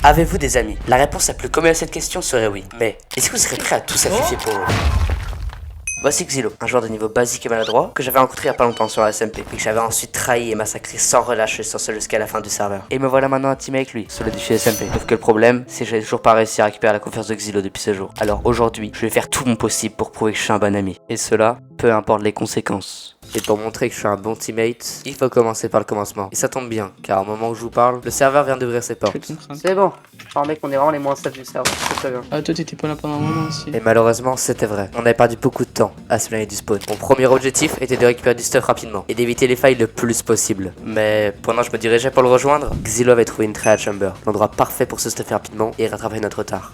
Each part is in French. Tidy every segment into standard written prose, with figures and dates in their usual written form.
Avez-vous des amis? La réponse la plus commune à cette question serait oui. Mais est-ce que vous serez prêt à tout sacrifier pour eux? Voici Xylo, un joueur de niveau basique et maladroit que j'avais rencontré il y a pas longtemps sur la SMP, et que j'avais ensuite trahi et massacré sans relâche sans seul jusqu'à la fin du serveur. Et me voilà maintenant teamé avec lui, sur le défi SMP. Sauf que le problème, c'est que j'ai toujours pas réussi à récupérer la confiance de Xylo depuis ce jour. Alors aujourd'hui, je vais faire tout mon possible pour prouver que je suis un bon ami. Et cela, peu importe les conséquences. Et pour montrer que je suis un bon teammate, il faut commencer par le commencement. Et ça tombe bien, car au moment où je vous parle, le serveur vient d'ouvrir ses portes. C'est bon. Alors mec, on est vraiment les moins stables du serveur. C'est très bien. Ah, toi t'étais pas là pendant un moment aussi. Et malheureusement, c'était vrai. On avait perdu beaucoup de temps à se plaindre du spawn. Mon premier objectif était de récupérer du stuff rapidement et d'éviter les failles le plus possible. Mais pendant que je me dirigeais pour le rejoindre, Xylo avait trouvé une trial chamber, l'endroit parfait pour se stuffer rapidement et rattraper notre retard.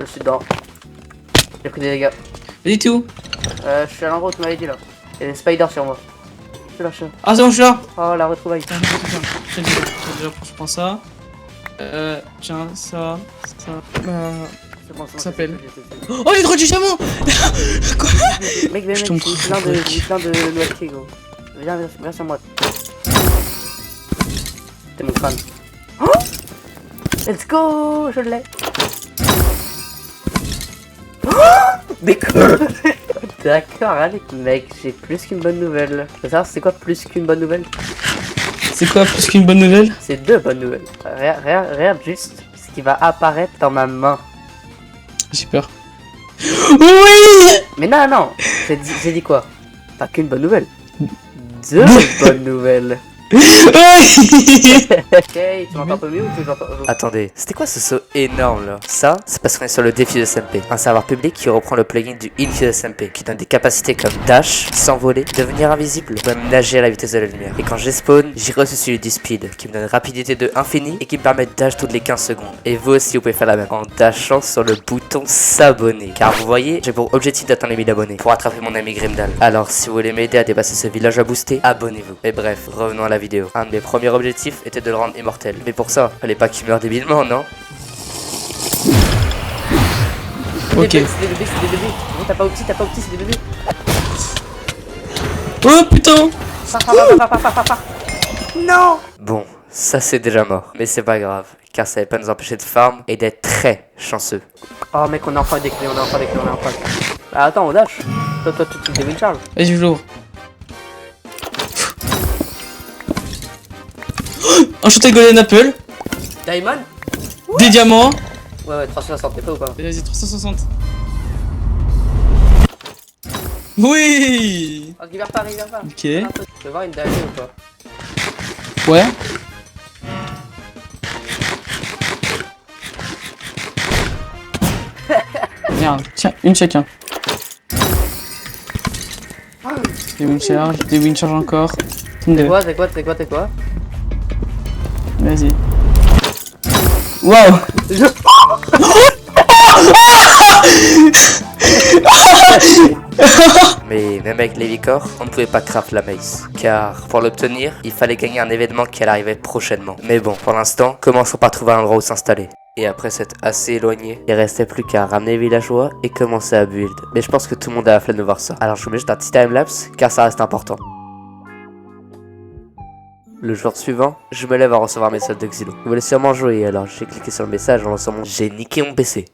Je suis dedans. J'ai pris des dégâts. Vas-y, t'es où? Je suis à l'endroit où tu m'avais dit là. Il y a des spiders sur moi. Je suis là. Ah, c'est bon, je suis là. Oh, la retrouvaille. Déjà, je prends ça. Tiens, ça. C'est bon, Ça s'appelle. c'est bon. Oh, j'ai trop du chameau. Quoi? Mec, Je tombe trop j'ai plein de noix gros. Viens sur moi. T'es mon crâne. Oh, let's go, je l'ai. Oh, mais quoi? D'accord, allez, mec, j'ai plus qu'une bonne nouvelle. Je veux savoir, c'est quoi plus qu'une bonne nouvelle? C'est quoi plus qu'une bonne nouvelle? C'est deux bonnes nouvelles. Regarde juste ce qui va apparaître dans ma main. J'ai peur. Oui. Mais non, j'ai dit quoi? Pas qu'une bonne nouvelle. Deux bonnes nouvelles. Oui. Ok, tu m'entends un peu mieux ou tu m'entends? Attendez, c'était quoi ce saut énorme là? Ça, c'est parce qu'on est sur le défi de SMP, un serveur public qui reprend le plugin du Infi SMP, qui donne des capacités comme dash, s'envoler, devenir invisible, ou même nager à la vitesse de la lumière. Et quand j'ai spawn, j'ai reçu celui du speed, qui me donne une rapidité de infini et qui me permet de dash toutes les 15 secondes. Et vous aussi, vous pouvez faire la même en dashant sur le bouton s'abonner. Car vous voyez, j'ai pour objectif d'atteindre les 1000 abonnés pour attraper mon ami Grimdal. Alors si vous voulez m'aider à dépasser ce village à booster, abonnez-vous. Mais bref, revenons à la vidéo. Un de mes premiers objectifs était de le rendre immortel. Mais pour ça, fallait pas qu'il meure débilement, non? Ok. C'est des bébés. Non, t'as pas opti, c'est des bébés. Oh putain. Non. Bon, ça c'est déjà mort. Mais c'est pas grave, car ça va pas nous empêcher de farm et d'être très chanceux. Oh mec, on a enfin des clés, Ah, attends, on dash. Toi, tu te déviles Charles. Vas-y, je l'ouvre. Enchanté Golden Apple. Diamond. Des diamants. Ouais, 360, t'es pas ou pas? Vas-y, 360. Oui. Oh, il vient pas. Ok. Tu veux voir une dalle ou pas? Ouais. Merde, tiens, une chacun. Des wincharge encore. C'est quoi? Vas-y. Waouh. Mais même avec les vicors, on ne pouvait pas craft la mace. Car pour l'obtenir, il fallait gagner un événement qui allait arriver prochainement. Mais bon, pour l'instant, commençons par trouver un endroit où s'installer. Et après s'être assez éloigné, il restait plus qu'à ramener les villageois et commencer à build. Mais je pense que tout le monde a la flemme de voir ça. Alors je vous mets juste un petit timelapse, car ça reste important. Le jour suivant, je me lève à recevoir un message de Xylo. Vous voulez sûrement jouer, alors j'ai cliqué sur le message en lançant mon... J'ai niqué mon PC.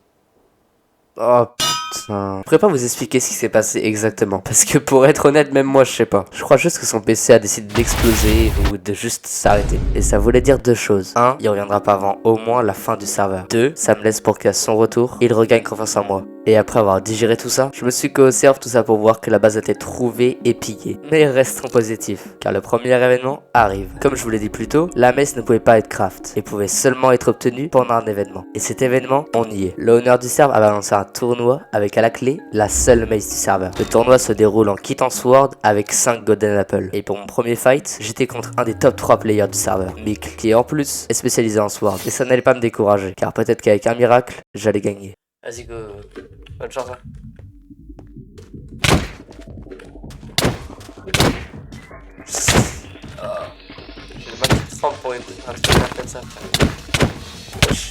Oh putain. Je pourrais pas vous expliquer ce qui s'est passé exactement. Parce que pour être honnête, même moi je sais pas. Je crois juste que son PC a décidé d'exploser ou de juste s'arrêter. Et ça voulait dire deux choses. 1, il reviendra pas avant au moins la fin du serveur. 2, ça me laisse pour qu'à son retour, il regagne confiance en moi. Et après avoir digéré tout ça, je me suis co-serve tout ça pour voir que la base était trouvée et pillée. Mais restons positifs, car le premier événement arrive. Comme je vous l'ai dit plus tôt, la messe ne pouvait pas être craft, et pouvait seulement être obtenue pendant un événement. Et cet événement, on y est. L'owner du serveur avait lancé un tournoi avec à la clé la seule mace du serveur. Le tournoi se déroule en Kit en Sword avec 5 Golden Apple. Et pour mon premier fight, j'étais contre un des top 3 players du serveur, Mick, qui en plus est spécialisé en Sword. Et ça n'allait pas me décourager, car peut-être qu'avec un miracle, j'allais gagner. Vas-y go, bonne chance hein. J'ai le mal qui tremble pour un truc comme ça. Wesh.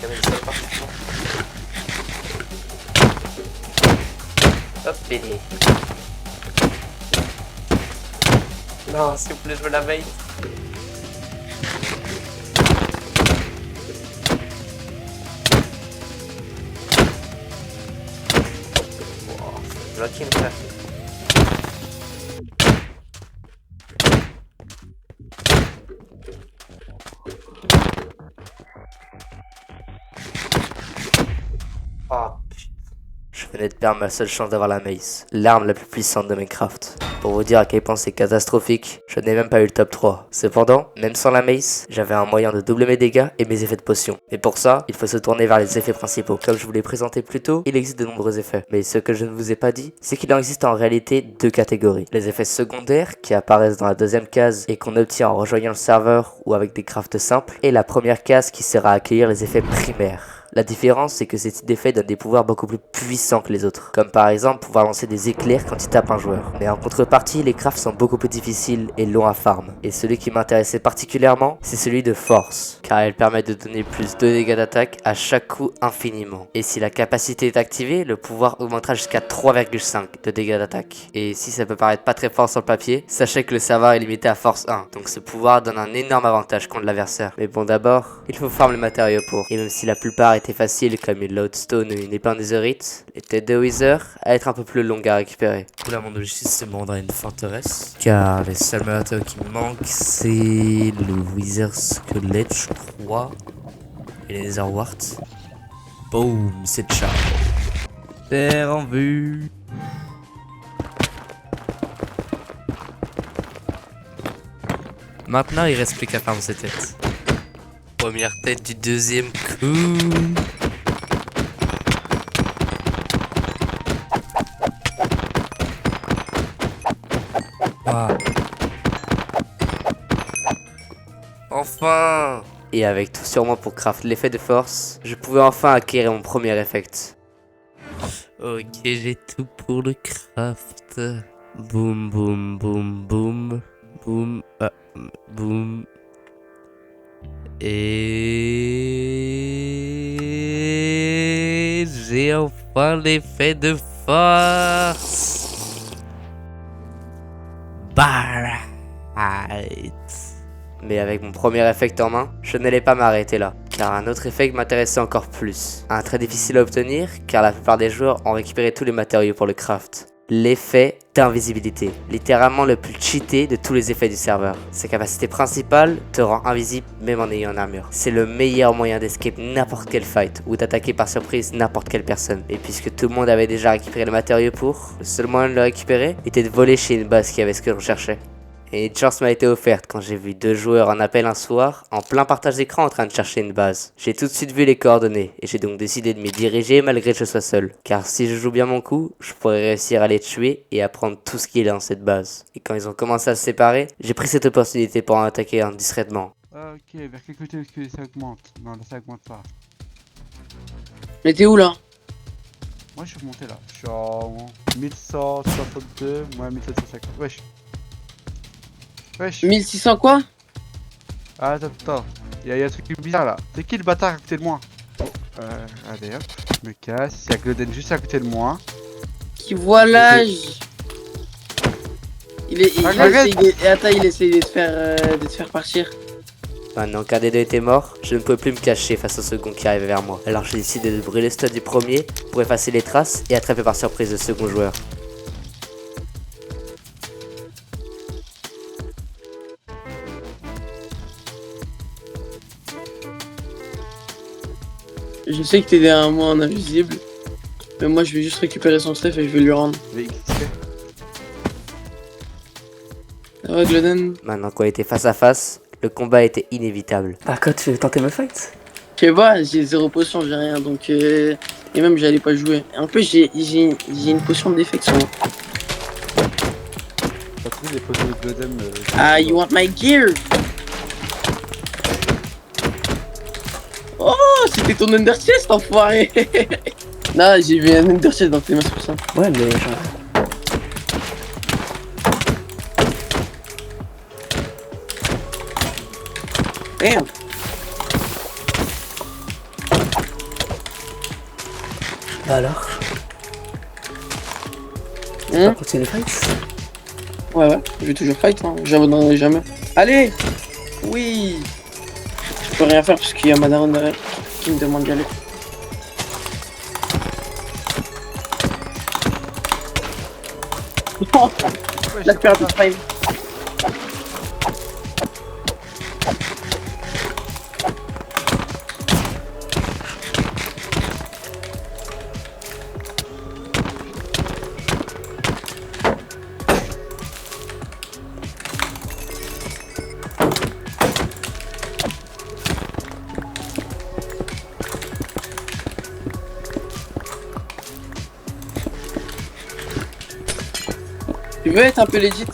Camille, ça part. Hop, béni. Non, s'il vous plaît, je veux la bait. vois qui me cherche. Oh putain. Je venais de perdre ma seule chance d'avoir la mace, l'arme la plus puissante de Minecraft. Pour vous dire à quel point c'est catastrophique, je n'ai même pas eu le top 3. Cependant, même sans la mace, j'avais un moyen de doubler mes dégâts et mes effets de potion. Et pour ça, il faut se tourner vers les effets principaux. Comme je vous l'ai présenté plus tôt, il existe de nombreux effets. Mais ce que je ne vous ai pas dit, c'est qu'il en existe en réalité deux catégories. Les effets secondaires, qui apparaissent dans la deuxième case et qu'on obtient en rejoignant le serveur ou avec des crafts simples. Et la première case qui sert à accueillir les effets primaires. La différence, c'est que ces types d'effets donnent des pouvoirs beaucoup plus puissants que les autres. Comme par exemple pouvoir lancer des éclairs quand il tape un joueur. Mais en contrepartie, les crafts sont beaucoup plus difficiles et longs à farm. Et celui qui m'intéressait particulièrement, c'est celui de force. Car elle permet de donner plus de dégâts d'attaque à chaque coup infiniment. Et si la capacité est activée, le pouvoir augmentera jusqu'à 3,5 de dégâts d'attaque. Et si ça peut paraître pas très fort sur le papier, sachez que le serveur est limité à force 1. Donc ce pouvoir donne un énorme avantage contre l'adversaire. Mais bon, d'abord, il faut farm les matériaux pour. Et même si la plupart étaient faciles comme une lodestone ou une épingle netherite, les têtes de wither à être un peu plus longues à récupérer. Du coup là mon objectif c'est de me rendre à une forteresse, car les seuls matériaux qui me manquent c'est le wither squelette je crois, et les nether wart. Boum, c'est ciao. Terre en vue. Maintenant il reste plus qu'à farm ces têtes. Première tête du deuxième coup. Ah. Enfin! Et avec tout sur moi pour craft l'effet de force, je pouvais enfin acquérir mon premier effect. Ok, j'ai tout pour le craft. Boum, boum, boum, boum. Boum, boum. Et j'ai enfin l'effet de force. Barrett. Mais avec mon premier effect en main, je n'allais pas m'arrêter là, car un autre effet m'intéressait encore plus. Un très difficile à obtenir, car la plupart des joueurs ont récupéré tous les matériaux pour le craft. L'effet d'invisibilité, littéralement le plus cheaté de tous les effets du serveur. Sa capacité principale te rend invisible même en ayant une armure. C'est le meilleur moyen d'escape n'importe quel fight ou d'attaquer par surprise n'importe quelle personne. Et puisque tout le monde avait déjà récupéré le matériau pour, le seul moyen de le récupérer était de voler chez une base qui avait ce que je recherchais. Et une chance m'a été offerte quand j'ai vu deux joueurs en appel un soir, en plein partage d'écran en train de chercher une base. J'ai tout de suite vu les coordonnées, et j'ai donc décidé de m'y diriger malgré que je sois seul. Car si je joue bien mon coup, je pourrais réussir à les tuer et à prendre tout ce qu'il y a dans cette base. Et quand ils ont commencé à se séparer, j'ai pris cette opportunité pour en attaquer un discrètement. Ok, vers quel côté est-ce que ça augmente? Non, là ça augmente pas. Mais t'es où là? Moi je suis remonté là, je suis en 1162, moi 1750. Wesh. Wesh. 1600 quoi? Ah, attends. Il y a un truc bizarre là. C'est qui le bâtard à côté de moi? Oh, allez hop, je me casse. Il y a Gloden juste à côté de moi. Qui voilà, il essaye de te faire partir. Maintenant qu'un des deux était mort, je ne pouvais plus me cacher face au second qui arrivait vers moi. Alors j'ai décidé de brûler le stud du premier pour effacer les traces et attraper par surprise le second joueur. Je sais que t'es derrière moi en invisible, mais moi je vais juste récupérer son stuff et je vais lui rendre. Ah ouais, Gloden. Maintenant qu'on était face à face, le combat était inévitable. Ah quoi, tu veux tenter me fight? Je sais pas, j'ai 0 potion, j'ai rien, donc et même j'allais pas jouer. En plus j'ai une potion de défection. T'as trouvé des potions de Gloden Ah, you want my gear? Oh, c'était ton Ender Chest, enfoiré. Non, j'ai vu un Ender Chest dans tes mains, c'est pour ça. Ouais, mais genre... Merde. Bah alors? Tu vas continuer le fight? Ouais, je vais toujours fight, hein. J'abandonnerai jamais. Allez! Oui! Je peux rien faire parce qu'il y a ma daronne derrière qui me demande d'y aller. Non, Ouais, la je sais perte de pas. frame. Tu veux être un peu legit?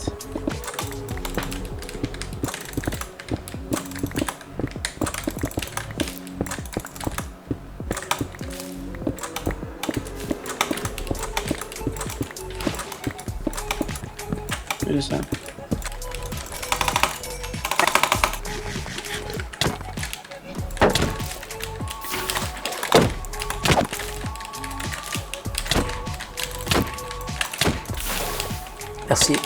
C'est ça. Merci.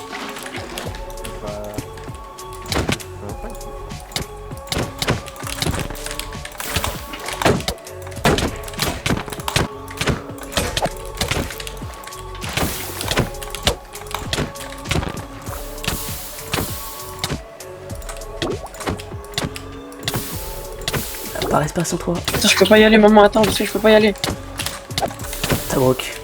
Par espace en toi. Attends, je peux pas y aller, maman, attends, je peux pas y aller. T'as broc.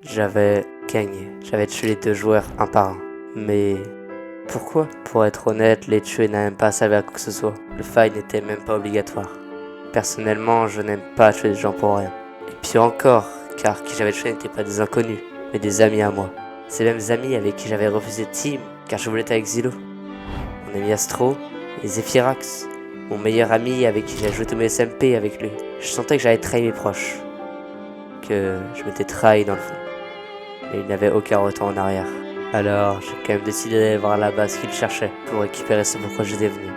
J'avais gagné. J'avais tué les 2 joueurs un par un. Mais pourquoi? Pour être honnête, les tuer n'a même pas servi à quoi que ce soit. Le fight n'était même pas obligatoire. Personnellement, je n'aime pas tuer des gens pour rien. Et pire encore, car qui j'avais tué n'étaient pas des inconnus, mais des amis à moi. Ces mêmes amis avec qui j'avais refusé team, car je voulais être avec Xylo. Mon ami Astro et Zephyrax. Mon meilleur ami avec qui j'ai joué tous mes SMP avec lui. Je sentais que j'avais trahi mes proches. Que je m'étais trahi dans le fond. Mais il n'avait aucun retour en arrière. Alors, j'ai quand même décidé d'aller voir là-bas ce qu'il cherchait pour récupérer ce pourquoi j'étais venu.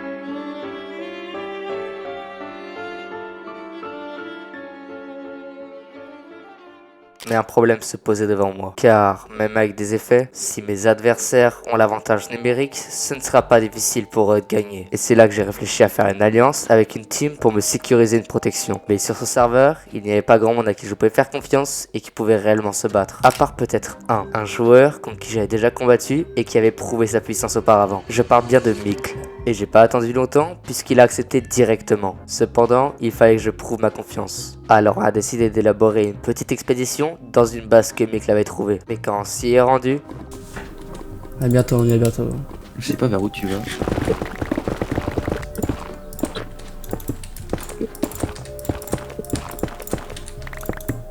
Mais un problème se posait devant moi. Car, même avec des effets, si mes adversaires ont l'avantage numérique, ce ne sera pas difficile pour eux de gagner. Et c'est là que j'ai réfléchi à faire une alliance avec une team pour me sécuriser une protection. Mais sur ce serveur, il n'y avait pas grand monde à qui je pouvais faire confiance et qui pouvait réellement se battre. À part peut-être un joueur contre qui j'avais déjà combattu et qui avait prouvé sa puissance auparavant. Je parle bien de Mikl. Et j'ai pas attendu longtemps puisqu'il a accepté directement. Cependant, il fallait que je prouve ma confiance. Alors on a décidé d'élaborer une petite expédition dans une base que Mikl avait trouvée. Mais quand on s'y est rendu... À bientôt, on y est bientôt. Je sais pas vers où tu vas.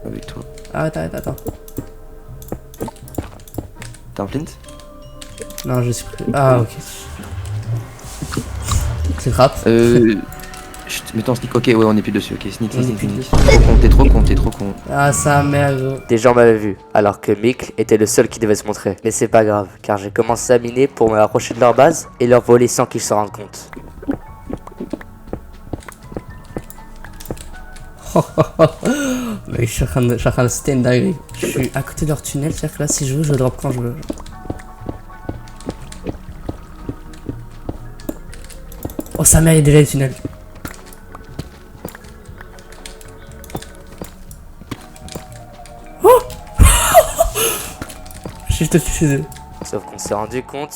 Avec toi. Attends. T'es en flint? Non, je suis pris. Ah, ok. C'est grave. Mettons sneak, ok, ouais, on est plus dessus, ok, sneak. On est plus dessus. T'es trop con. Ah, sa mère, gros. Des gens m'avaient vu, alors que Mikl était le seul qui devait se montrer. Mais c'est pas grave, car j'ai commencé à miner pour me rapprocher de leur base et leur voler sans qu'ils s'en rendent compte. Mais je suis en train de citer une dinguerie. Je suis à côté de leur tunnel, c'est-à-dire que là, si je veux, je drop quand je veux. Oh, sa mère, il est déjà le tunnel. Oh je suis juste chez eux. Sauf qu'on s'est rendu compte,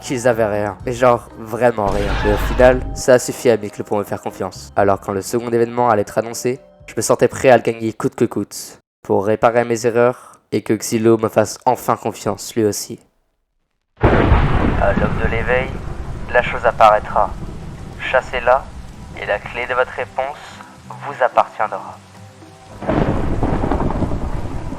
qu'ils avaient rien. Mais genre, vraiment rien. Et au final, ça a suffi à Mikl pour me faire confiance. Alors quand le second événement allait être annoncé, je me sentais prêt à le gagner coûte que coûte. Pour réparer mes erreurs et que Xylo me fasse enfin confiance lui aussi. À l'aube de l'éveil, la chose apparaîtra. Chassez-la et la clé de votre réponse vous appartiendra.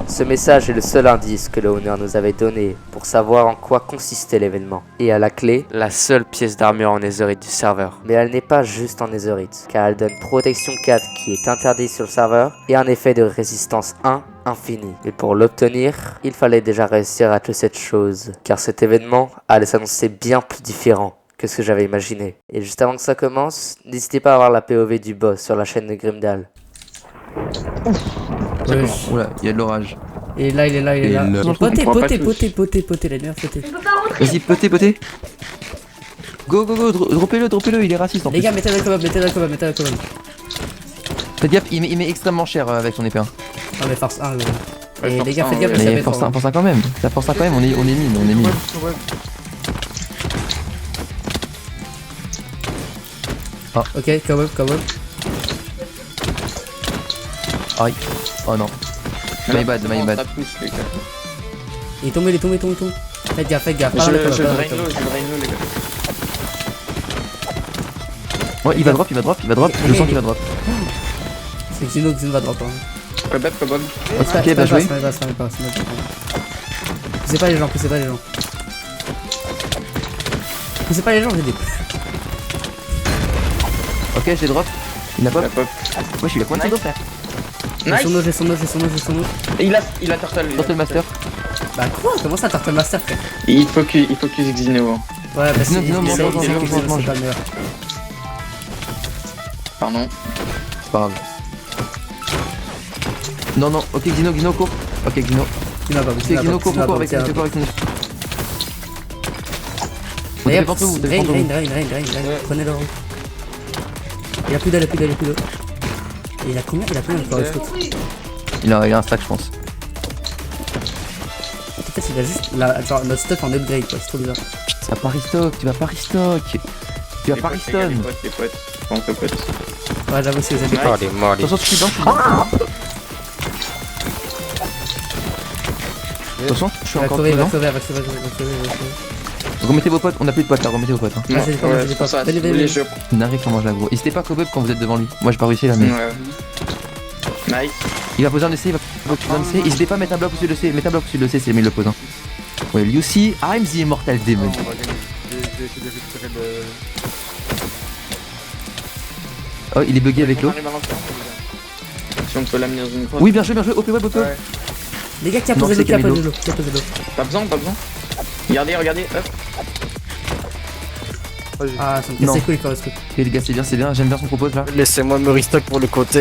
Ce message est le seul indice que le honneur nous avait donné pour savoir en quoi consistait l'événement. Et à la clé, la seule pièce d'armure en netherite du serveur. Mais elle n'est pas juste en netherite, car elle donne protection 4 qui est interdite sur le serveur et un effet de résistance 1 infini. Et pour l'obtenir, il fallait déjà réussir à tuer cette chose, car cet événement allait s'annoncer bien plus différent que ce que j'avais imaginé. Et juste avant que ça commence, n'hésitez pas à voir la POV du boss sur la chaîne de Grimdal. Ouais. Oula, il y a de l'orage. Et là, il est là, il est Et là. le- Potez, On pourra potez, pas potez, potez, potez, la dernière potez. Vas-y, potez. Go, droppez-le, il est raciste en Les plus. gars, mettez la cover, mettez la cover, mettez la cover. Faites gaffe, il met extrêmement cher avec son épée. Hein. Non mais force 1 gros. Ouais, Et force les gars, 1, faites gaffe, ouais. ça Mais fait force fort. 1 quand même. Ça force 1 quand même, on est mine. Ok, cover, cover. Aïe. Oh non. My bad. Ça pousse, les gars. Il est tombé. Faites gaffe, Je pas dans la je cover, le pas dans la drain cover. low, les gars. Ouais, il va drop. Je sens qu'il va drop. C'est Xeno va drop. Hein. Kebab. Ok, bah joué. Poussez pas les gens. Poussez pas les gens, j'ai dit. Ok, j'ai drop. Il a pop. La pop. Wesh, il a combien de pseudo, frère? Nice. J'ai son node. Et il a turtle. Turtle Master. Bah quoi? Comment ça, Turtle Master, frère? Il focus Xeno. Hein. Ouais, bah Xeno, Xeno, mange, c'est mange, pas le meilleur. Pardon. C'est pas grave. Non, ok, Xeno, cours. Ok, Xeno. Xeno, cours avec Xeno. Vous Regarde, devez pas vous, Rain, prenez le. Il a plus d'eau. Et il a combien de corps de foot? Il a un stack, je pense. Peut-être il a juste genre notre stuff en upgrade quoi, c'est trop bizarre. Tu vas pas restock. Tu vas pas reston. Les potes. Bon, potes. Ouais, j'avoue si vous avez Nice. pas. Attention, je suis dedans. Attention, je suis encore Va dedans. crever. Remettez vos potes, on a plus de potes là, remettez vos potes. Hein. Ah, j'ai pas, Ouais, j'ai c'est pas. pour ça, Venez, si vous venez. voulez, je... N'arrive pas à manger l'aggro. N'hésitez pas à cover quand vous êtes devant lui. Moi j'ai pas réussi là, mais. Ouais. Nice. Il va poser un essai, N'hésitez pas à mettre un bloc au-dessus de l'essai. Mettez un bloc au-dessus de l'essai, c'est le mieux de le pose. Hein. Ouais, Lucy, I'm the Immortal Demon. On va gagner. J'ai essayé de récupérer le. Oh, il est bugué avec l'eau. On arrive à l'enfer, si on peut l'amener dans une grotte. Oui, bien joué, OP web, OP web. Ouais. Les gars, qui a Non, posé c'est l'eau, qui a posé Camilo. l'eau, qui a posé l'eau. Pas besoin. Regardez, hop. Ah, ça me Non. casse les couilles quand même. Ok, les gars, c'est bien, j'aime bien son propose là. Laissez-moi me restock pour le content.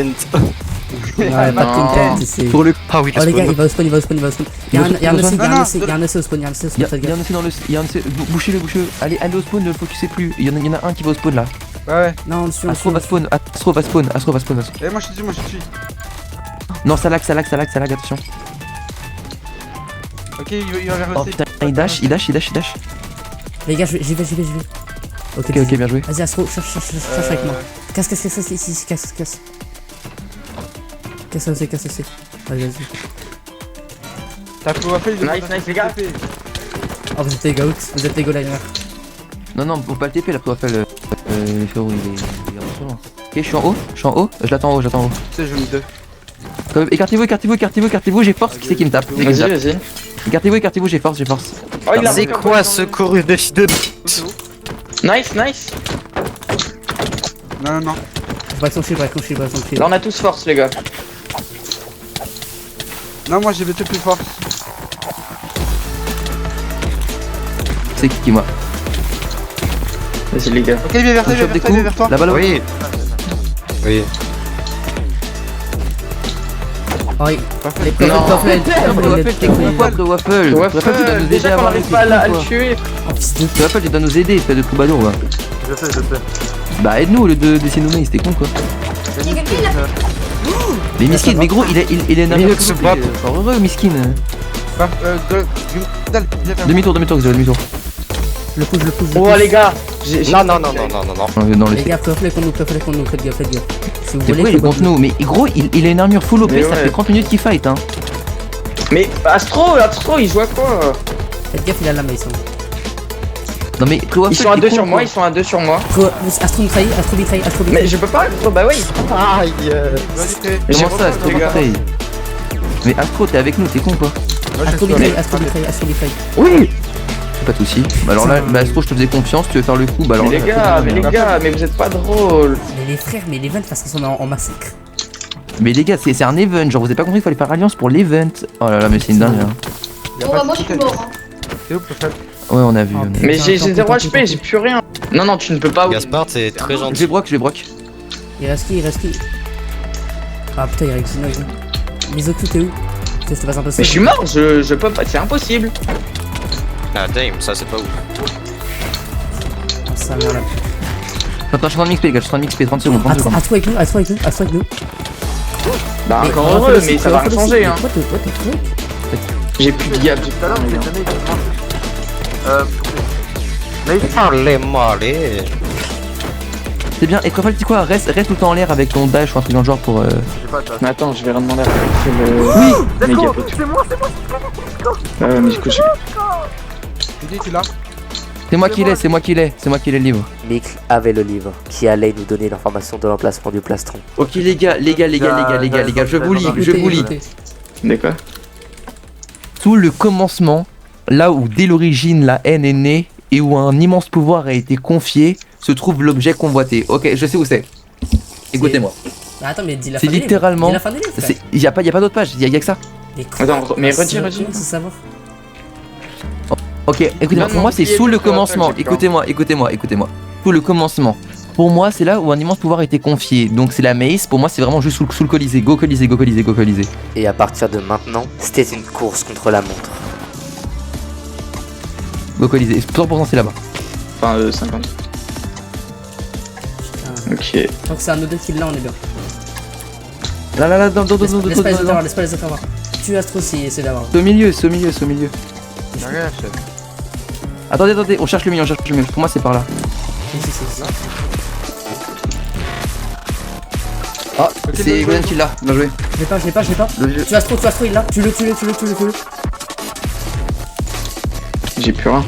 Ouais, pas de content ici. Pour le. Ah oui, Oh les gars, il va au spawn. Il y a un EC au spawn, Il y a un essai dans le. Il y a un essai. Bouchez-le. Allez au spawn, ne le focusez plus. Il y en a un qui va au spawn là. Ouais. Non, on suit. Astro va spawn. Eh, moi je suis. Non, ça lag, attention. Ok, il va vers le Oh C. putain, il dash. Les gars, j'y vais. Ok, bien joué. Vas-y, Astro, cherche avec moi. Casse, ici, casse. Casse aussi. Vas-y. T'as plus à faire, il Nice, les gars. Oh, vous êtes les goats, vous êtes les liner. Non, faut pas le TP là, faut pas le. Les frérots, il est un peu loin. Ok, je suis en haut. Je l'attends en haut. Tu sais, j'en ai deux. Écartez-vous, j'ai force. Qui c'est qui me tape? Vas-y. Écartez-vous, j'ai force. Oh, il a C'est quoi ce couru de Nice. Non. Break son shield. Là, on a tous force, les gars. Non, moi j'ai BT plus fort. C'est qui moi? Vas-y, les gars. Ok, il vient vers toi, il vient vers toi. Là-bas, Oui. Oh, les Non. Waffle, Waffle, tu dois nous aider à Déjà qu'on avoir n'arrive pas à le tuer. Oh, fils de. Waffle, tu dois nous aider, espèce de troubadour, va. Je fais. Bah, aide-nous au lieu d'essayer de nous, c'était con quoi. Mais miskin, mais gros, il est un Minute se bat. Fort heureux, miskin. Demi-tour, demi-tour. Le push. Oh, les gars. Non. Dans le Les gars, faites gaffe. Si vous C'est voulez, quoi il est contre nous? Mais gros, il a une armure full OP, Mais ça ouais. fait 30 minutes qu'il fight hein. Mais Astro, il joue à quoi? faites gaffe, il a la main, ils Non mais Waffle, Ils sont à t'es 2 con, sur moi, quoi. ils sont à 2 sur moi. Astro betray. Mais je peux pas, bah oui. Aïe. Vas-y, prêt. Comment ça, Astro les gars. Betray? Mais Astro, t'es avec nous, t'es con quoi? Moi, je Astro suis Bitray, Astro Bitray, Astro Bitray. Oui. Pas de soucis. Bah alors là, bah Astro, je te faisais confiance, tu veux faire le coup, bah alors Mais là, les gars, mais vous êtes pas drôles. Mais les frères, mais l'event va se transformer en massacre. Mais les gars, c'est un event, genre vous avez pas compris qu'il fallait faire alliance pour l'event. Oh là là, mais c'est une dingue. Hein. Y'a Bon, pas bah, de moi je suis soucis. mort. Hein. C'est où, peut-être? Ouais, on a vu. Oh, on a vu. Mais j'ai Attends, 0 attends, HP, j'ai plus rien. Non, non, tu ne peux pas. Gaspard, c'est très Je gentil. vais broc, je vais broc. Il reste qui? Il reste qui? Ah putain, il reste Xino. Mizoku, t'es où? C'était pas impossible. Mais je suis mort, je peux pas, c'est impossible. Ah, damn, ça c'est pas ouf. Oh, ça merde. Attends, je suis en train de m'XP, les gars, je suis en train de m'XP, 30 secondes, 30 secondes. À toi avec nous, à toi avec nous, à toi avec nous. Bah, Mais encore on va heureux, faire mais aussi, ça on va faire rien aussi. changer, hein. What the fuck? J'ai plus de gap. Tout à l'heure, j'ai donné Parlez-moi, allez. C'est bien, et Crofel, tu dis quoi? Reste tout le temps en l'air avec ton dash ou un truc dans le genre pour. J'ai pas de Mais attends, je vais redemander à c'est le. Oui. méga c'est moi, mais du coup, Tu dis, tu l'as? C'est moi qui l'ai, c'est moi qui l'ai, c'est moi qui l'ai le livre. Mikl avait le livre qui allait nous donner l'information de l'emplacement du plastron. Ok les gars, je vous lis, je vous lis. D'accord. Sous le commencement, là où dès l'origine la haine est née et où un immense pouvoir a été confié, se trouve l'objet convoité. Ok, je sais où c'est. Écoutez-moi. Bah attends, mais dis la C'est fin des livres. littéralement- Dis la fin des livres, frère. Y a pas d'autre page, y a que ça. Mais quoi? Attends, mais Ah, retire. comment c'est savoir? Ok, écoutez-moi, Non, pour moi non, c'est qui est sous le le créateur, commencement. j'ai peur. Écoutez-moi. Sous le commencement. Pour moi, c'est là où un immense pouvoir a été confié. Donc c'est la mace, pour moi c'est vraiment juste sous le Colisée. Go Colisée. Et à partir de maintenant, c'était une course contre la montre. Go Colisée. 100% c'est là-bas. Enfin, 50. Putain. Ok. Tant que c'est un autre qui l'a, on est bien. Là, dans. Laisse pas les autres avoir, laisse pas les autres avoir. Tu Astro si essaie d'avoir. C'est au milieu. Y'a rien, chef. Attendez, on cherche le milieu. Pour moi c'est par là. Si. Ah, c'est Golden qui l'a. Bien joué. Je l'ai pas. Le vieux. Tu Astro, il l'a. Tu le. J'ai plus rien.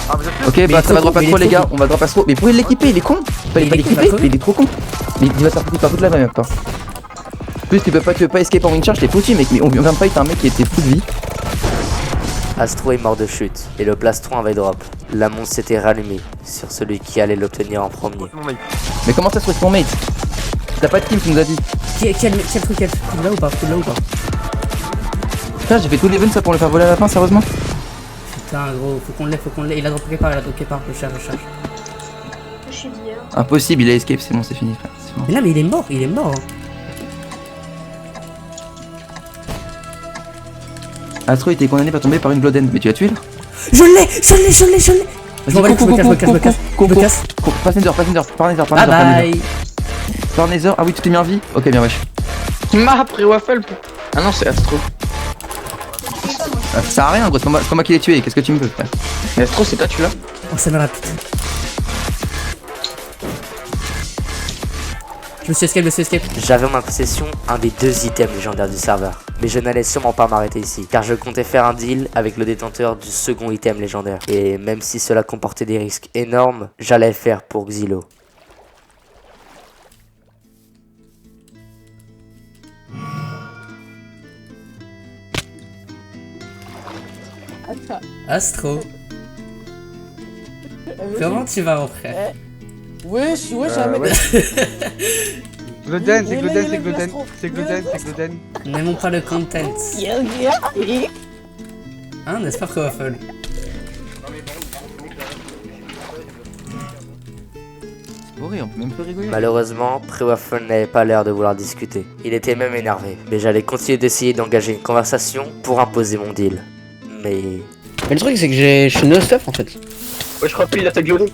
Ah, vous êtes sûr? Ok, Mais bah il est ça va trop drop pas con, trop il est les trop gars, on va drop pas trop. Mais pourquoi l'équiper, il est con? Fallait pas il est con, l'équiper, il va mais il est trop con. Mais il va se faire foutre la même pas. En plus tu peux pas escape en wing charge, t'es foutu mec, mais on vient de fight un mec qui était fou de vie. Astro est mort de chute et le plastron avait drop. La montre s'était rallumée sur celui qui allait l'obtenir en premier. Mais comment ça se fait ton mate? T'as pas de team, tu nous as dit. Quel truc, tu l'as ou pas? Putain, j'ai fait tout l'event ça pour le faire voler à la fin, sérieusement? Putain, gros, faut qu'on l'ait. Il a drop quelque part, je charge. Je suis bien. Impossible, il a escape, c'est bon, c'est fini frère. C'est bon. Mais là, mais il est mort. Hein. Astro était condamné par tomber par une Gloden, mais tu l'as tué là? Je l'ai. Je m'en vais, je me casse. Passe Nether, Bye bye. Par Nether, ah oui, tu t'es mis en vie? Ok, bien wesh. M'a après Waffle. Ah non, c'est Astro. Ça sert à rien gros, c'est pas moi qui l'ai tué, qu'est-ce que tu me veux frère? Mais Astro, c'est toi, tu l'as? Oh, ça m'a la pute. Je me suis escape. J'avais en ma possession un des 2 items légendaires du serveur. Mais je n'allais sûrement pas m'arrêter ici, car je comptais faire un deal avec le détenteur du second item légendaire. Et même si cela comportait des risques énormes, j'allais le faire pour Xylo. Astro. Comment tu vas, mon frère? Wesh, j'ai un mec. Gloden, Mais c'est Gloden. N'aimons pas le content. Hein, n'est-ce pas, Waffle? Horrible, on peut même plus rigoler. Malheureusement, Prewaffle n'avait pas l'air de vouloir discuter. Il était même énervé, mais j'allais continuer d'essayer d'engager une conversation pour imposer mon deal. Mais... Mais le truc, c'est que je suis no stuff en fait. Ouais, je crois qu'il a ta glodé.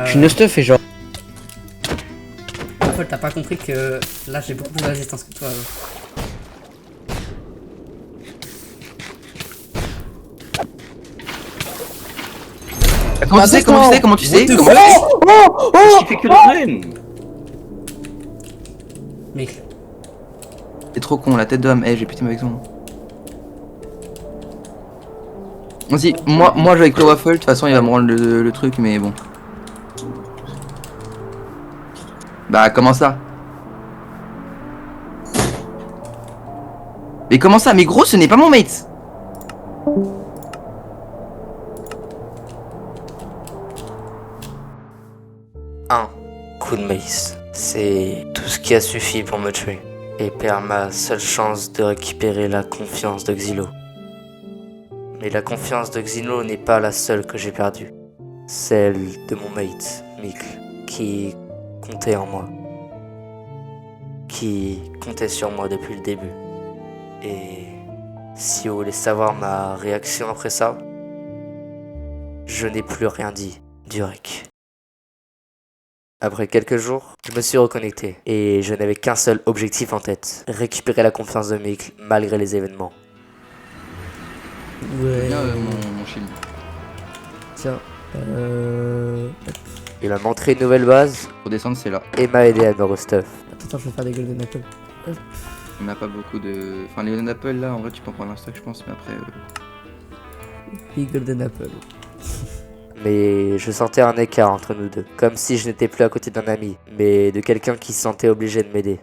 Je suis no stuff et genre. Waffle, t'as pas compris que là j'ai beaucoup plus de résistance que toi. Comment tu sais? Je fais que le même. Mec, T'es trop con, la tête d'homme, j'ai pété ma maison. Vas-y, moi je vais avec le waffle, de toute façon il va me rendre le truc, mais bon. Bah comment ça? Mais comment ça? Mais gros, ce n'est pas mon mate. Un coup de mace. C'est tout ce qui a suffi pour me tuer. Et perdre ma seule chance de récupérer la confiance de Xylo. Mais la confiance de Xylo n'est pas la seule que j'ai perdue. Celle de mon mate, Mikl, qui comptait en moi. Qui comptait sur moi depuis le début. Et si vous voulez savoir ma réaction après ça, je n'ai plus rien dit du rec. Après quelques jours, je me suis reconnecté et je n'avais qu'un seul objectif en tête, récupérer la confiance de Mikl malgré les événements. Ouais. Bien mon shield. Tiens. Il m'a montré une nouvelle base Pour descendre, c'est là. et m'a aidé à me restuff. Attends, je vais faire des golden apple. Hop. On n'a pas beaucoup de. Enfin, les Golden Apple là, en vrai, tu peux en prendre un stock, je pense, mais après. Des golden apple. Mais je sentais un écart entre nous deux, comme si je n'étais plus à côté d'un ami, mais de quelqu'un qui se sentait obligé de m'aider.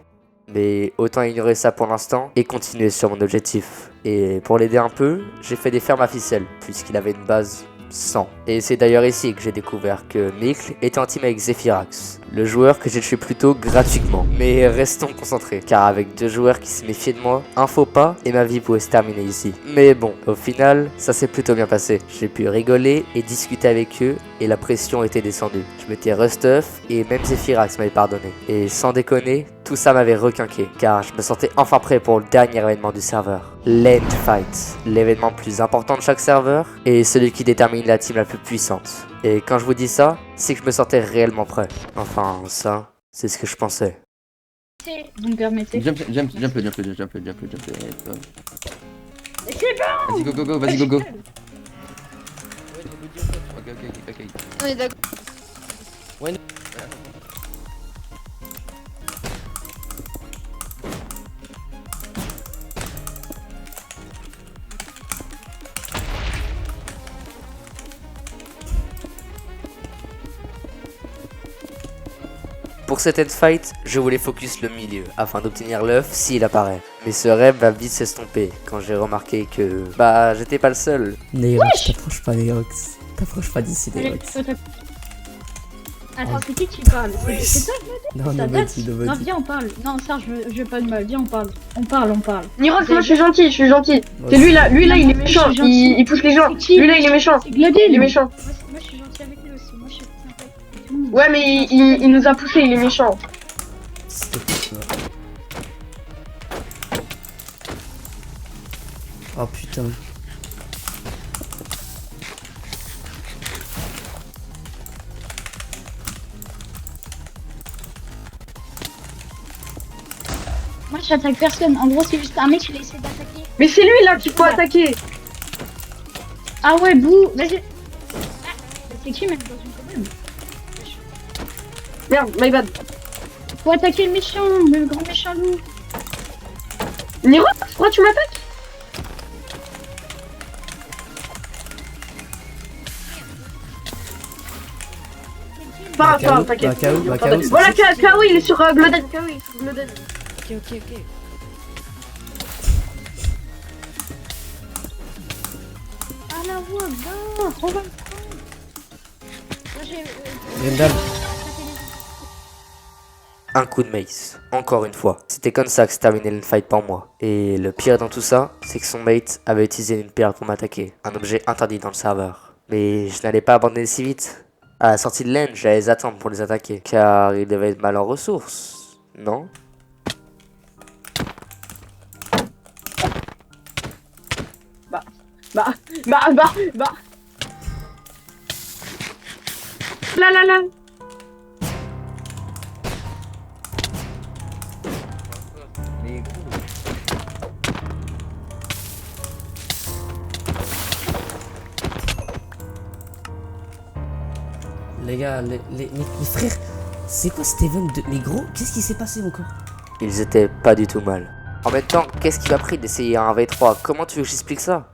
Mais autant ignorer ça pour l'instant et continuer sur mon objectif. Et pour l'aider un peu, j'ai fait des fermes à ficelle, puisqu'il avait une base 100. Et c'est d'ailleurs ici que j'ai découvert que Mikl était en team avec Zephyrax, le joueur que j'ai tué plus tôt gratuitement. Mais restons concentrés, car avec 2 joueurs qui se méfiaient de moi, un faux pas et ma vie pouvait se terminer ici. Mais bon, au final, ça s'est plutôt bien passé. J'ai pu rigoler et discuter avec eux et la pression était descendue. Je m'étais restuff et même Zephyrax m'avait pardonné. Et sans déconner, tout ça m'avait requinqué, car je me sentais enfin prêt pour le dernier événement du serveur. L'End Fight, l'événement le plus important de chaque serveur et celui qui détermine la team la plus puissante. Et quand je vous dis ça, c'est que je me sentais réellement prêt. Enfin, ça, c'est ce que je pensais. Vous me permettez? Jump. Vas-y, go, vas-y, go. Ok. On est d'accord. Pour cet end fight, je voulais focus le milieu, afin d'obtenir l'œuf s'il apparaît. Mais ce rêve va vite s'estomper, quand j'ai remarqué que... Bah, j'étais pas le seul. Nerox, t'approches pas Nerox. T'approches pas d'ici Nerox. Attends, c'est qui tu parles? C'est toi? Non, Ça nobody, Non, nobody. viens, on parle. Non, Serge, je veux pas de mal. Viens, on parle. On parle. Nirox, moi je suis gentil. Ouais. C'est lui là, il est méchant. Je suis gentil. Il pousse les gens. C'est qui? Lui là, il est méchant. C'est Gladys. Il est méchant. Moi, je suis gentil avec lui aussi. Moi, je suis sympa avec tout le monde. Ouais, mais il nous a poussé, il est méchant. C'était quoi ça? Oh putain. Moi, j'attaque personne. En gros, c'est juste un mec, je l'ai essayé d'attaquer. Mais c'est lui là qu'il faut attaquer. Ah ouais, bouh. Vas-y. Ah, c'est qui, même dans une commune? Merde, my bad. Faut attaquer le méchant, le grand méchant loup. Nirox, pourquoi tu m'attaques? Pas grave, t'inquiète. KO, Voilà, KO il est sur Gloden. KO il est sur Gloden. Ok. Ah la voix, va. On va le prendre. Moi, j'ai... Grendal. Un coup de mace, encore une fois. C'était comme ça que se terminait le fight pour moi. Et le pire dans tout ça, c'est que son mate avait utilisé une perle pour m'attaquer. Un objet interdit dans le serveur. Mais je n'allais pas abandonner si vite. À la sortie de l'end, j'allais les attendre pour les attaquer. Car ils devaient être mal en ressources, non? Bah. Là. Les gars, mes frères, c'est quoi cet event de... Mais gros, qu'est-ce qui s'est passé encore? Ils étaient pas du tout mal. En même temps, qu'est-ce qui m'a pris d'essayer un V3? Comment tu veux que j'explique ça?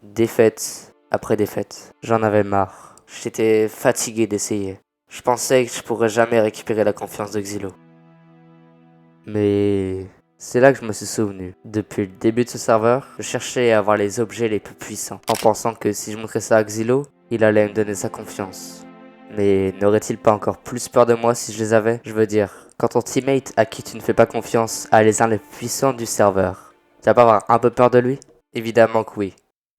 Défaite après défaite. J'en avais marre. J'étais fatigué d'essayer. Je pensais que je pourrais jamais récupérer la confiance de Xylo. Mais C'est là que je me suis souvenu. Depuis le début de ce serveur, je cherchais à avoir les objets les plus puissants, en pensant que si je montrais ça à Xylo, il allait me donner sa confiance. Mais n'aurait-il pas encore plus peur de moi si je les avais? Je veux dire, quand ton teammate à qui tu ne fais pas confiance a les armes les puissantes du serveur, tu vas pas avoir un peu peur de lui? Évidemment que oui.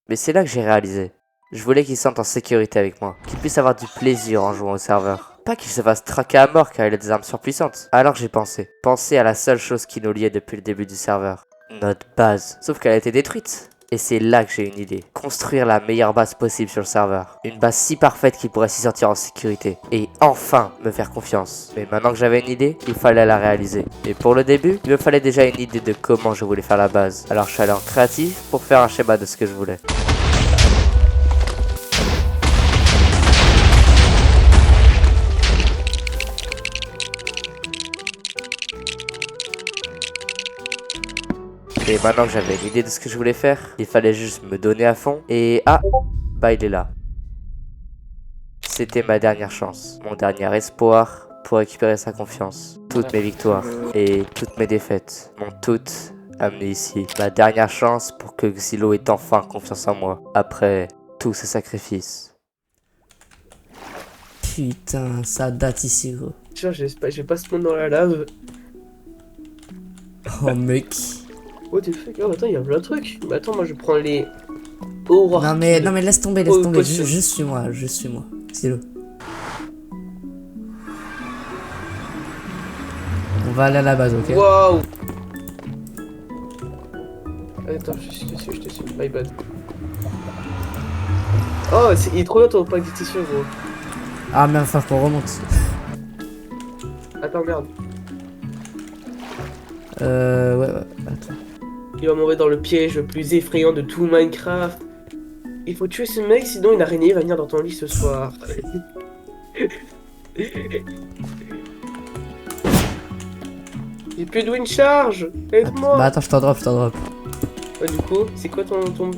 Mais c'est là que j'ai réalisé. Je voulais qu'il se sente en sécurité avec moi, qu'il puisse avoir du plaisir en jouant au serveur. Pas qu'il se fasse traquer à mort car il a des armes surpuissantes. Alors j'ai pensé à la seule chose qui nous liait depuis le début du serveur. Notre base. Sauf qu'elle a été détruite. Et c'est là que j'ai une idée. Construire la meilleure base possible sur le serveur. Une base si parfaite qu'il pourrait s'y sentir en sécurité. Et enfin me faire confiance. Mais maintenant que j'avais une idée, il fallait la réaliser. Et pour le début, il me fallait déjà une idée de comment je voulais faire la base. Alors je suis allé en créatif pour faire un schéma de ce que je voulais. Et maintenant que j'avais une idée de ce que je voulais faire, il fallait juste me donner à fond. Et ah, bah il est là. C'était ma dernière chance, mon dernier espoir pour récupérer sa confiance. Toutes mes victoires et toutes mes défaites m'ont toutes amené ici. Ma dernière chance pour que Xylo ait enfin confiance en moi, après tous ses sacrifices. Putain, ça date ici, gros. Tiens, je vais pas se prendre dans la lave. Oh, mec. What the fuck? Oh, attends, il y a plein de trucs. Mais attends, moi je prends les. Oh, Non mais laisse tomber, Oh, juste potion. suis-moi, Xylo. On va aller à la base, ok? Waouh! Attends, je te suis, my bad. Oh, il est trop bien ton pack de tissu, gros. Ah merde, faut qu'on remonte. Attends, merde. Ouais, attends. Il va m'envoyer dans le piège le plus effrayant de tout Minecraft. Il faut tuer ce mec, sinon une araignée va venir dans ton lit ce soir. J'ai plus de wind charge. Aide-moi. Bah attends, je t'en drop. Ouais, du coup, c'est quoi ton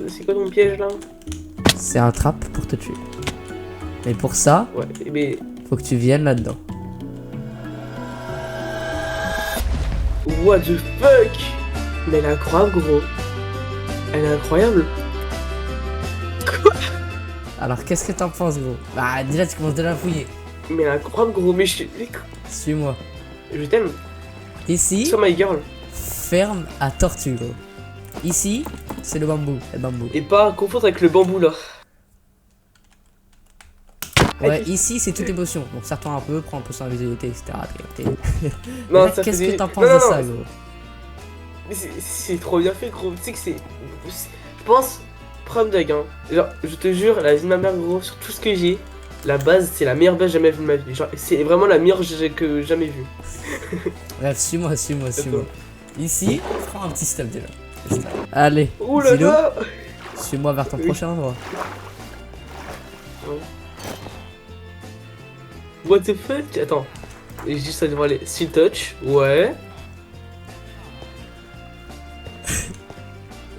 piège là? C'est un trap pour te tuer. Mais pour ça, Ouais, mais faut que tu viennes là-dedans. what the fuck? Mais elle est incroyable, gros. Elle est incroyable. Alors qu'est-ce que t'en penses, gros? Bah déjà tu commences déjà à fouiller. Mais elle est incroyable, gros. Mais Suis-moi. je t'aime. Ici, So my girl. ferme à tortue, gros. Ici, c'est le bambou. Et pas confondre avec le bambou là. Ouais, ici c'est toutes les potions. Donc serre-toi un peu, prends un peu son invisibilité, etc. Non, Là, ça qu'est-ce fait que t'en des- penses non, de non, ça, non, gros? mais c'est trop bien fait, gros. Tu sais que c'est. Je pense. Prom dog, hein. Genre, je te jure, la vie de ma mère, gros, sur tout ce que j'ai, la base, c'est la meilleure base jamais vue de ma vie. Genre, c'est vraiment la meilleure que jamais vue. Bref, suis-moi. Ici, prends un petit step déjà. Allez, Ouh là Xylo, là! suis-moi vers ton Oui. prochain endroit. What the fuck? Attends. J'ai juste à devoir aller. Seal touch, ouais.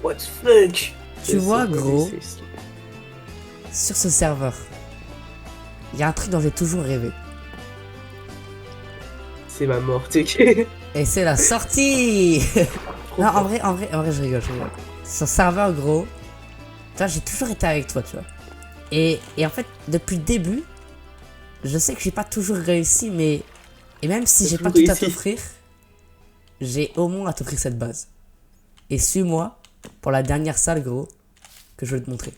What the fuck? Tu vois, C'est- gros, c'est- sur ce serveur, il y a un truc dont j'ai toujours rêvé. C'est ma mort, tu sais. Et c'est la sortie. Non, en vrai, je rigole. Sur serveur, gros, tu vois, j'ai toujours été avec toi, tu vois. Et en fait, depuis le début, je sais que j'ai pas toujours réussi, mais... Et même si j'ai pas tout à t'offrir, j'ai au moins à t'offrir cette base. Et suis-moi pour la dernière salle, gros, que je vais te montrer.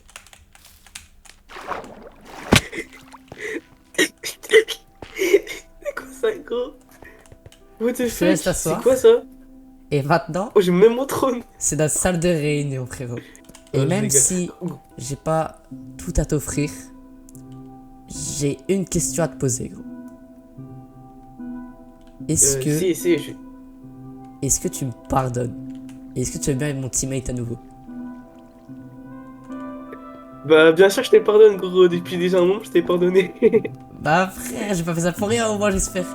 C'est quoi ça, gros? What the te fuck? laisse C'est t'asseoir. quoi ça? Et maintenant, Oh, j'ai même mon trône. c'est notre salle de réunion, frérot. Et je même rigole. si j'ai pas tout à t'offrir, j'ai une question à te poser, gros. Est-ce que tu me pardonnes? Est-ce que tu veux bien être mon teammate à nouveau? Bah, bien sûr, je te pardonne, gros. Depuis déjà un moment, je t'ai pardonné. Bah frère, j'ai pas fait ça pour rien, au moins j'espère.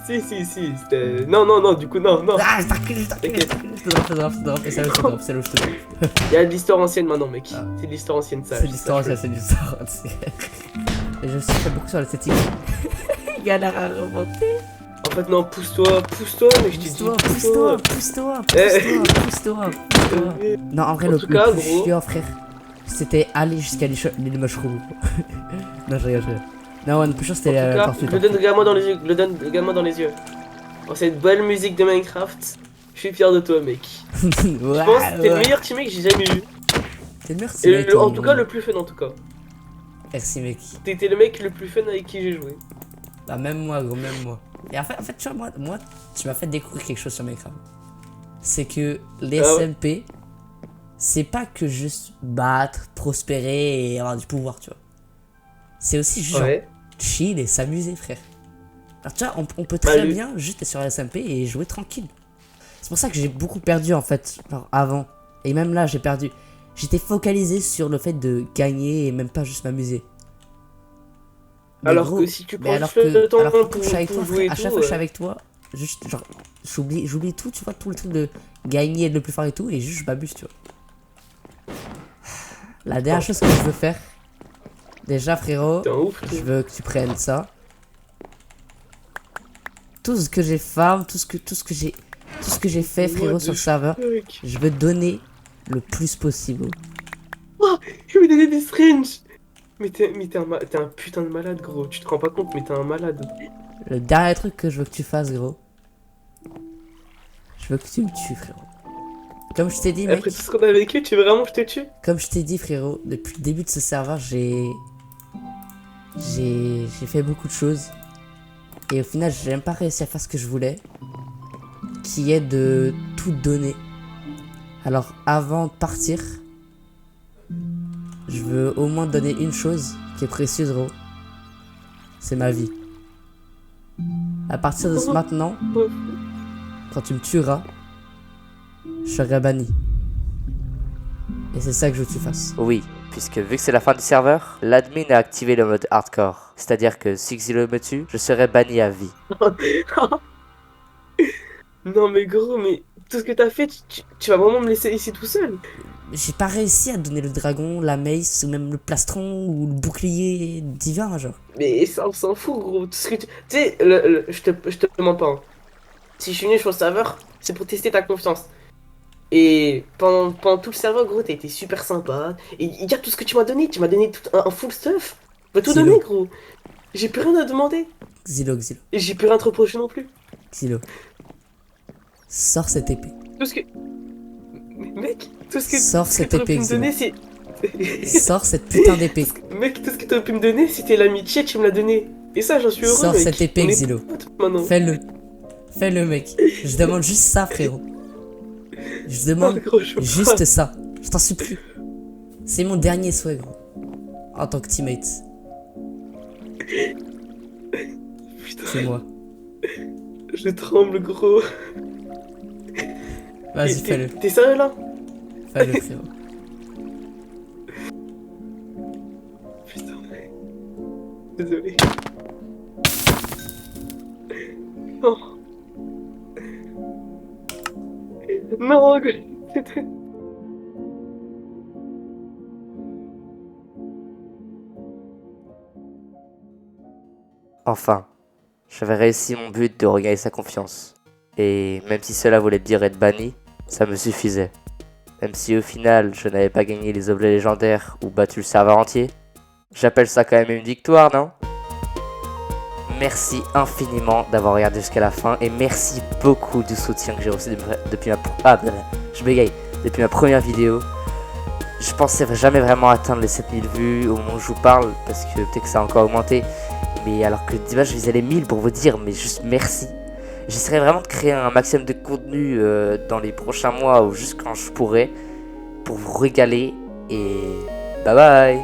Si, c'était. Non, du coup, non. Ah, je t'encule. Je te drop, et c'est là où je te drop, Il y a de l'histoire ancienne maintenant, mec. Ah. C'est de l'histoire ancienne, ça. C'est l'histoire, c'est l'histoire. Et je me suis fait beaucoup sur l'esthétique. Galère à remonter. En fait, non, pousse-toi, mais je t'ai dit, Pousse-toi, pousse-toi. pousse-toi, Eh. pousse-toi. Non, en vrai, En le tout cas, plus gros. chiant, frère, c'était aller jusqu'à l'île Mushroom. Non, je rigole. Non, ouais, le plus chiant, En c'était tout la cas, tortue. Glowden, regarde-moi dans les yeux, Glowden, regarde-moi dans les yeux. Oh, cette belle musique de Minecraft, je suis fier de toi, mec. Je pense que t'es le meilleur teammate que j'ai jamais eu. T'es le meilleur Et teammate, en mon tout gros. cas, le plus fun, en tout cas. Merci, mec. T'étais le mec le plus fun avec qui j'ai joué. Bah, même moi, gros, même moi. Et en fait, tu vois, moi, tu m'as fait découvrir quelque chose sur Minecraft. C'est que les Ah ouais. SMP, c'est pas que juste battre, prospérer et avoir du pouvoir, tu vois. C'est aussi juste genre, Ouais. chill et s'amuser, frère. Alors, tu vois, on peut Bah, très lui- bien juste être sur la SMP et jouer tranquille. C'est pour ça que j'ai beaucoup perdu, en fait, genre, avant. Et même là, j'ai perdu. J'étais focalisé sur le fait de gagner et même pas juste m'amuser. Mais Alors gros, que si tu mais prends alors juste le que, temps alors que pour je suis avec toi, jouer frère, et à chaque tout, fois que je suis avec toi, juste genre, j'oublie tout, tu vois, tout le truc de gagner, de le plus fort et tout, et juste je m'abuse, tu vois. La dernière chose que je veux faire, déjà frérot, t'es un ouf, toi. je veux que tu prennes ça. Tout ce que j'ai farm, tout ce que j'ai fait, frérot, What sur le the serveur, fuck. je veux donner le plus possible. Il me donnait des strange. Mais t'es un putain de malade, gros. Tu te rends pas compte, mais t'es un malade. Le dernier truc que je veux que tu fasses, gros, je veux que tu me tues, frérot. Comme je t'ai dit, mec. Après tout ce qu'on a vécu, tu veux vraiment que je te tue? Comme je t'ai dit, frérot, depuis le début de ce serveur, j'ai fait beaucoup de choses. Et au final, j'ai même pas réussi à faire ce que je voulais. Qui est de tout donner. Alors, avant de partir, je veux au moins donner une chose qui est précieuse, gros. C'est ma vie. À partir de maintenant, quand tu me tueras, je serai banni. Et c'est ça que je veux que tu fasses. Oui, puisque vu que c'est la fin du serveur, l'admin a activé le mode hardcore. C'est-à-dire que si Xilo me tue, je serai banni à vie. Non mais gros, mais tout ce que t'as fait, tu vas vraiment me laisser ici tout seul? J'ai pas réussi à donner le dragon, la mace, ou même le plastron, ou le bouclier divin, genre. Mais ça, on s'en fout, gros. Tout ce que tu sais, je te demande pas. Hein. Si je suis venu sur le serveur, c'est pour tester ta confiance. Et pendant tout le serveur, gros, t'as été super sympa. Et regarde tout ce que tu m'as donné. Tu m'as donné tout un full stuff. Tu m'as tout Xilo. donné, gros. J'ai plus rien à demander. Xilo. Et j'ai plus rien à te reprocher non plus. Xilo. Sors cette épée. Tout ce que... Mec, tout ce que... Sors tout ce que cette t'aurais épée, pu me Xilo. donner, c'est... Sors cette putain d'épée. Mec, tout ce que t'aurais pu me donner, c'était l'amitié, tu me l'as donné. Et ça, j'en suis heureux, Sors mec. cette épée, On est Xilo. potes maintenant. Fais-le. Fais-le, mec. Je demande juste ça, frérot. Je demande Non, gros, je peux pas. juste ça. Je t'en supplie. C'est mon dernier souhait, gros. En tant que teammate. Putain, C'est moi. je tremble, gros. Vas-y, T'es- fais-le. T'es sérieux, là? Fais-le, frérot. Putain, désolé. Non. Non, c'était... Enfin, j'avais réussi mon but de regagner sa confiance. Et même si cela voulait dire être banni, ça me suffisait. Même si au final je n'avais pas gagné les objets légendaires ou battu le serveur entier, j'appelle ça quand même une victoire, non? Merci infiniment d'avoir regardé jusqu'à la fin et merci beaucoup du soutien que j'ai reçu depuis depuis ma première vidéo. Je pensais jamais vraiment atteindre les 7000 vues au moment où je vous parle parce que peut-être que ça a encore augmenté. Mais alors que déjà je visais les 1000 pour vous dire, mais juste merci. J'essaierai vraiment de créer un maximum de contenu dans les prochains mois ou juste quand je pourrai pour vous régaler et bye bye.